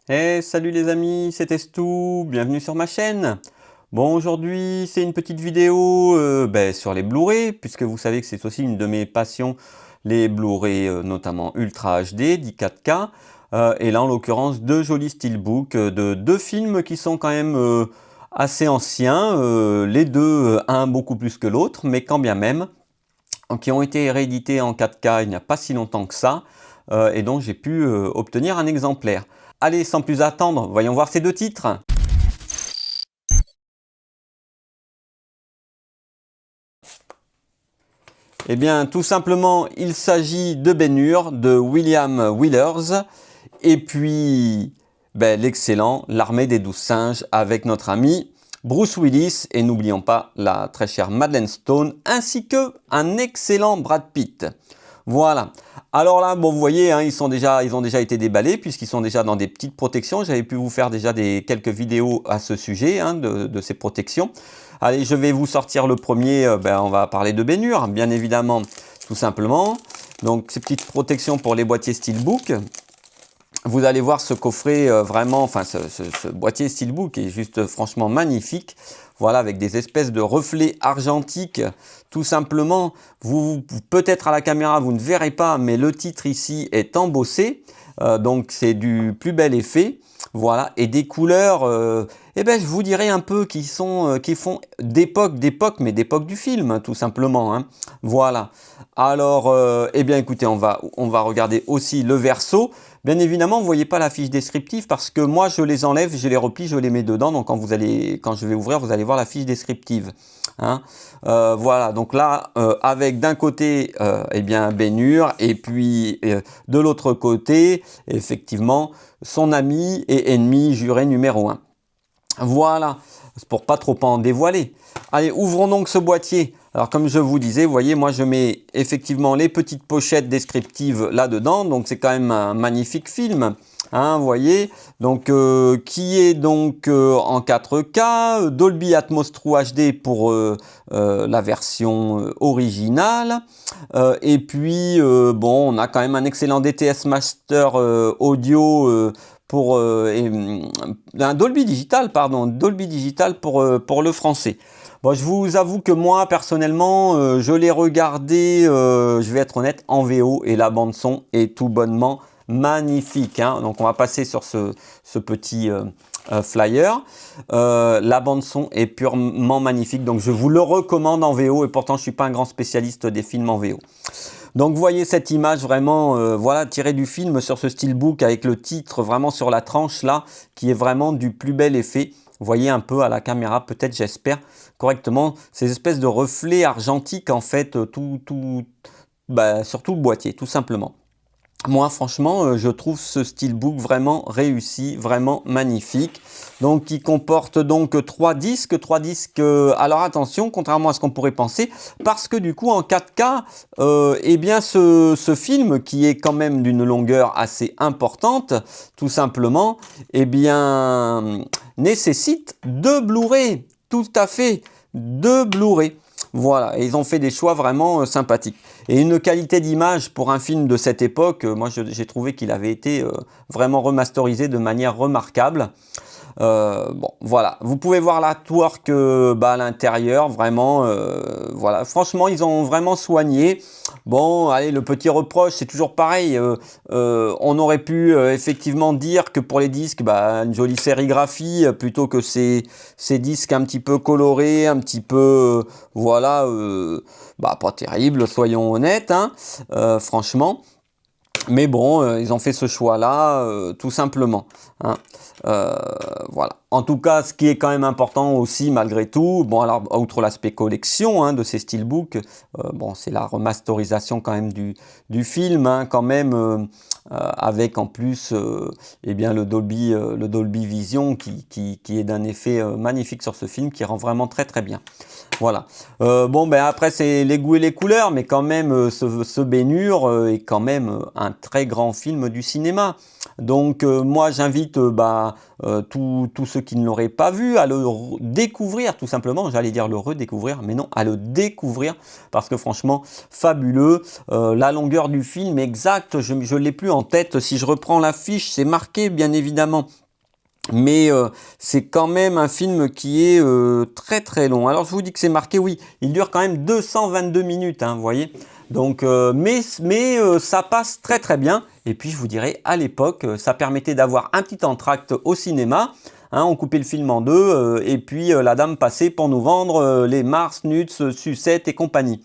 Salut les amis, c'est Estou, bienvenue sur ma chaîne. Bon, aujourd'hui c'est une petite vidéo sur les Blu-ray, puisque vous savez que c'est aussi une de mes passions, les Blu-ray notamment Ultra HD, 10 4K, et là en l'occurrence deux jolis steelbooks de deux films qui sont quand même assez anciens, les deux, un beaucoup plus que l'autre, mais quand bien même, qui ont été réédités en 4K il n'y a pas si longtemps que ça, et donc j'ai pu obtenir un exemplaire. Allez, sans plus attendre, voyons voir ces deux titres. Eh bien, tout simplement, il s'agit de Ben-Hur, de William Willers, et puis l'excellent L'Armée des 12 singes avec notre ami Bruce Willis, et n'oublions pas la très chère Madeleine Stone, ainsi que un excellent Brad Pitt. Voilà. Alors là, bon, vous voyez, hein, ils ont déjà été déballés puisqu'ils sont déjà dans des petites protections. J'avais pu vous faire déjà quelques vidéos à ce sujet, hein, de ces protections. Allez, je vais vous sortir le premier. On va parler de Ben-Hur, bien évidemment, tout simplement. Donc, ces petites protections pour les boîtiers Steelbook. Vous allez voir ce coffret vraiment, enfin ce boîtier Steelbook est juste franchement magnifique. Voilà, avec des espèces de reflets argentiques, tout simplement. Peut-être à la caméra, vous ne verrez pas, mais le titre ici est embossé. Donc c'est du plus bel effet. Voilà, et des couleurs, je vous dirais un peu qui font d'époque, mais d'époque du film, tout simplement. Hein. Voilà. Alors, écoutez, on va regarder aussi le verso. Bien évidemment, vous ne voyez pas la fiche descriptive parce que moi, je les enlève, je les replie, je les mets dedans. Donc, quand je vais ouvrir, vous allez voir la fiche descriptive. Hein. Voilà, donc là, avec d'un côté, Ben-Hur, et puis de l'autre côté, effectivement, son ami et ennemi juré numéro 1. Voilà, pour pas trop en dévoiler. Allez, ouvrons donc ce boîtier. Alors comme je vous disais, vous voyez, moi je mets effectivement les petites pochettes descriptives là-dedans. Donc c'est quand même un magnifique film. Hein, vous voyez, donc qui est donc en 4K, Dolby Atmos True HD pour la version originale. Et puis on a quand même un excellent DTS Master Audio pour un Dolby Digital, pour le français. Bon, je vous avoue que moi, personnellement, je l'ai regardé, je vais être honnête, en VO, et la bande son est tout bonnement magnifique. Hein. Donc, on va passer sur ce petit flyer. La bande son est purement magnifique, donc je vous le recommande en VO, et pourtant, je ne suis pas un grand spécialiste des films en VO. Donc vous voyez cette image vraiment tirée du film sur ce steelbook avec le titre vraiment sur la tranche là qui est vraiment du plus bel effet. Vous voyez un peu à la caméra, peut-être j'espère correctement, ces espèces de reflets argentiques en fait sur tout le boîtier tout simplement. Moi, franchement, je trouve ce steelbook vraiment réussi, vraiment magnifique. Donc, il comporte donc 3 disques. Alors attention, contrairement à ce qu'on pourrait penser, parce que du coup, en 4K, ce film, qui est quand même d'une longueur assez importante, tout simplement, nécessite 2 Blu-ray. Tout à fait, 2 Blu-ray. Voilà, et ils ont fait des choix vraiment sympathiques. Et une qualité d'image pour un film de cette époque, moi j'ai trouvé qu'il avait été vraiment remasterisé de manière remarquable. Voilà, vous pouvez voir l'artwork à l'intérieur, vraiment, voilà, franchement ils ont vraiment soigné. Bon, allez, le petit reproche, c'est toujours pareil, on aurait pu effectivement dire que pour les disques, une jolie sérigraphie, plutôt que ces disques un petit peu colorés, un petit peu, voilà, pas terrible, soyons honnêtes, hein, franchement. Mais bon, ils ont fait ce choix-là, tout simplement. Hein. Voilà. En tout cas, ce qui est quand même important aussi, malgré tout, bon, alors, outre l'aspect collection de ces steelbooks, c'est la remasterisation quand même du film, hein, quand même, avec en plus le Dolby Vision qui est d'un effet magnifique sur ce film, qui rend vraiment très très bien. Voilà. Après, c'est les goûts et les couleurs, mais quand même, ce Ben-Hur est quand même un très grand film du cinéma. Donc, moi, j'invite tous ceux qui ne l'auraient pas vu à le découvrir, tout simplement. J'allais dire le redécouvrir, mais non, à le découvrir, parce que franchement, fabuleux. La longueur du film exacte, je ne l'ai plus en en tête. Si je reprends l'affiche, c'est marqué bien évidemment. Mais c'est quand même un film qui est très très long. Alors je vous dis que c'est marqué, oui, il dure quand même 222 minutes, hein, vous voyez. Donc, ça passe très très bien. Et puis je vous dirais, à l'époque, ça permettait d'avoir un petit entracte au cinéma. Hein, on coupait le film en deux et puis la dame passait pour nous vendre les Mars, Nuts, Sucettes et compagnie.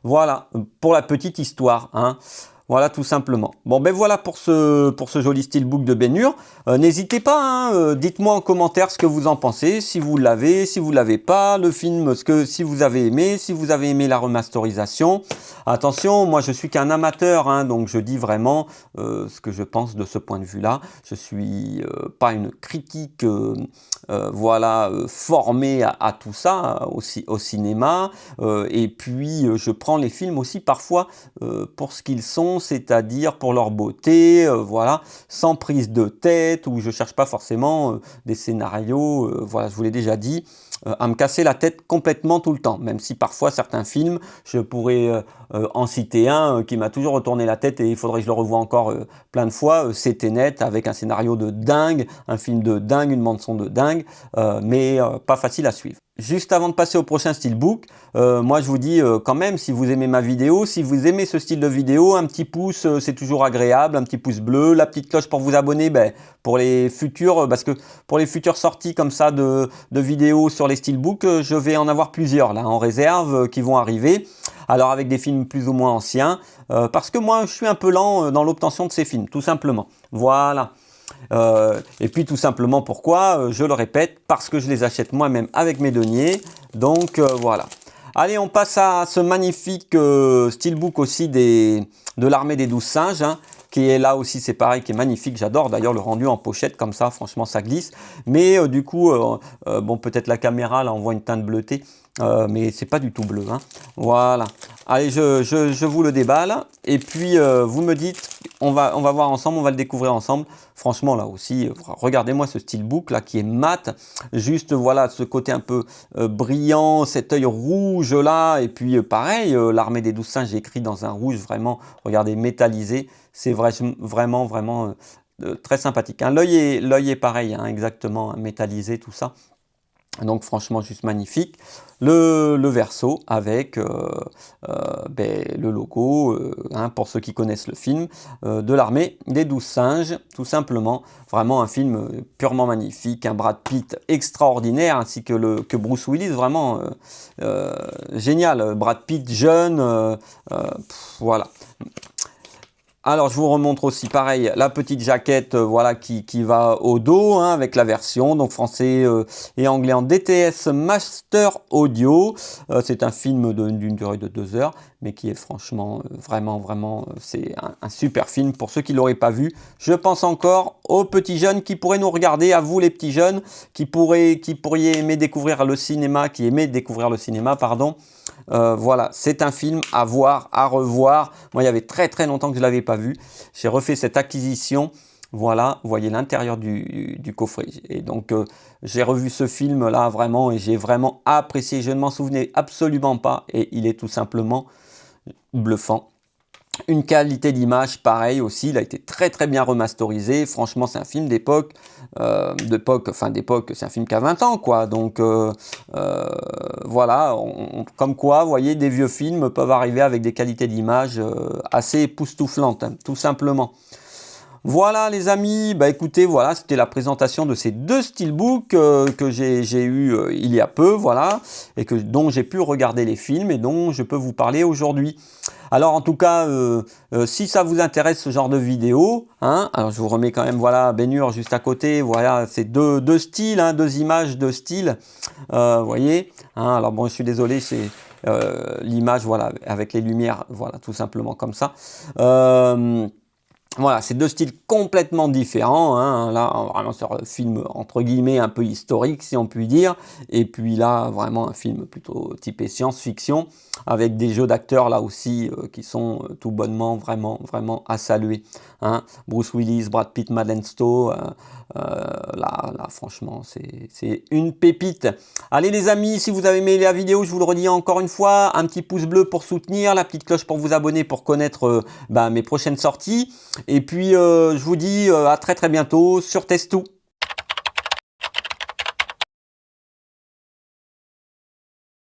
Voilà, pour la petite histoire. Hein. Voilà, tout simplement. Bon, ben voilà pour ce joli steelbook de Ben Hur. N'hésitez pas, hein, dites-moi en commentaire ce que vous en pensez, si vous l'avez, si vous l'avez pas, le film, si vous avez aimé, si vous avez aimé la remasterisation. Attention, moi je suis qu'un amateur, hein, donc je dis vraiment ce que je pense de ce point de vue-là. Je suis pas une critique voilà, formée à tout ça, au cinéma. Et puis je prends les films aussi parfois pour ce qu'ils sont, c'est-à-dire pour leur beauté, voilà, sans prise de tête, où je cherche pas forcément des scénarios, voilà, je vous l'ai déjà dit, à me casser la tête complètement tout le temps, même si parfois certains films, je pourrais en citer un qui m'a toujours retourné la tête et il faudrait que je le revoie encore plein de fois, c'est Tenet, avec un scénario de dingue, un film de dingue, une bande-son de dingue, mais pas facile à suivre. Juste avant de passer au prochain steelbook, moi je vous dis quand même, si vous aimez ma vidéo, si vous aimez ce style de vidéo, un petit pouce c'est toujours agréable, un petit pouce bleu, la petite cloche pour vous abonner, ben, pour les futurs, parce que pour les futures sorties comme ça de vidéos sur les steelbooks, je vais en avoir plusieurs là en réserve qui vont arriver. Alors avec des films plus ou moins anciens, parce que moi je suis un peu lent dans l'obtention de ces films, tout simplement. Voilà. Et puis tout simplement pourquoi, je le répète, parce que je les achète moi-même avec mes deniers. Donc voilà. Allez, on passe à ce magnifique steelbook aussi de l'armée des 12 singes. Hein, qui est là aussi, c'est pareil, qui est magnifique. J'adore d'ailleurs le rendu en pochette comme ça, franchement ça glisse. Mais du coup, bon peut-être la caméra, là on voit une teinte bleutée. Mais c'est pas du tout bleu. Hein. Voilà. Allez, je vous le déballe. Et puis, vous me dites, on va voir ensemble, on va le découvrir ensemble. Franchement, là aussi, regardez-moi ce steelbook là qui est mat. Juste, voilà, ce côté un peu brillant, cet œil rouge là. Et puis, pareil, l'armée des 12 singes, j'ai écrit dans un rouge vraiment, regardez, métallisé. C'est vraiment très sympathique. Hein. L'œil est pareil, hein, exactement, hein, métallisé, tout ça. Donc franchement juste magnifique. Le verso avec ben, le logo, hein, pour ceux qui connaissent le film, de l'armée des 12 singes, tout simplement. Vraiment un film purement magnifique, un Brad Pitt extraordinaire, ainsi que Bruce Willis, vraiment génial. Brad Pitt jeune, voilà. Alors je vous remontre aussi pareil la petite jaquette voilà qui va au dos hein, avec la version donc français et anglais en DTS Master Audio. C'est un film d'une durée de 2 heures mais qui est franchement vraiment c'est un super film pour ceux qui l'auraient pas vu. Je pense encore aux petits jeunes qui pourraient nous regarder, à vous les petits jeunes qui pourriez aimer découvrir le cinéma, pardon. Voilà, c'est un film à voir, à revoir. Moi, il y avait très longtemps que je ne l'avais pas vu. J'ai refait cette acquisition. Voilà, vous voyez l'intérieur du coffret. Et donc, j'ai revu ce film-là vraiment et j'ai vraiment apprécié. Je ne m'en souvenais absolument pas et il est tout simplement bluffant. Une qualité d'image pareil aussi, il a été très bien remasterisé. Franchement, c'est un film d'époque, c'est un film qui a 20 ans quoi. Donc voilà, comme quoi, vous voyez, des vieux films peuvent arriver avec des qualités d'image assez époustouflantes, hein, tout simplement. Voilà les amis, bah écoutez, voilà, c'était la présentation de ces deux steelbooks que j'ai eu il y a peu, voilà, et dont j'ai pu regarder les films et dont je peux vous parler aujourd'hui. Alors en tout cas, si ça vous intéresse ce genre de vidéo, hein, alors je vous remets quand même, voilà, Ben Hur juste à côté, voilà, c'est deux styles, hein, deux images, deux styles, vous voyez, hein, alors bon, je suis désolé, c'est l'image, voilà, avec les lumières, voilà, tout simplement comme ça. Voilà, c'est deux styles complètement différents, hein. Là, vraiment sur un film entre guillemets un peu historique, si on peut dire, et puis là, vraiment un film plutôt typé science-fiction, avec des jeux d'acteurs là aussi qui sont tout bonnement vraiment à saluer. Hein. Bruce Willis, Brad Pitt, Madeleine Stowe, là franchement, c'est une pépite. Allez les amis, si vous avez aimé la vidéo, je vous le redis encore une fois, un petit pouce bleu pour soutenir, la petite cloche pour vous abonner pour connaître mes prochaines sorties. Et puis je vous dis à très bientôt sur Testou.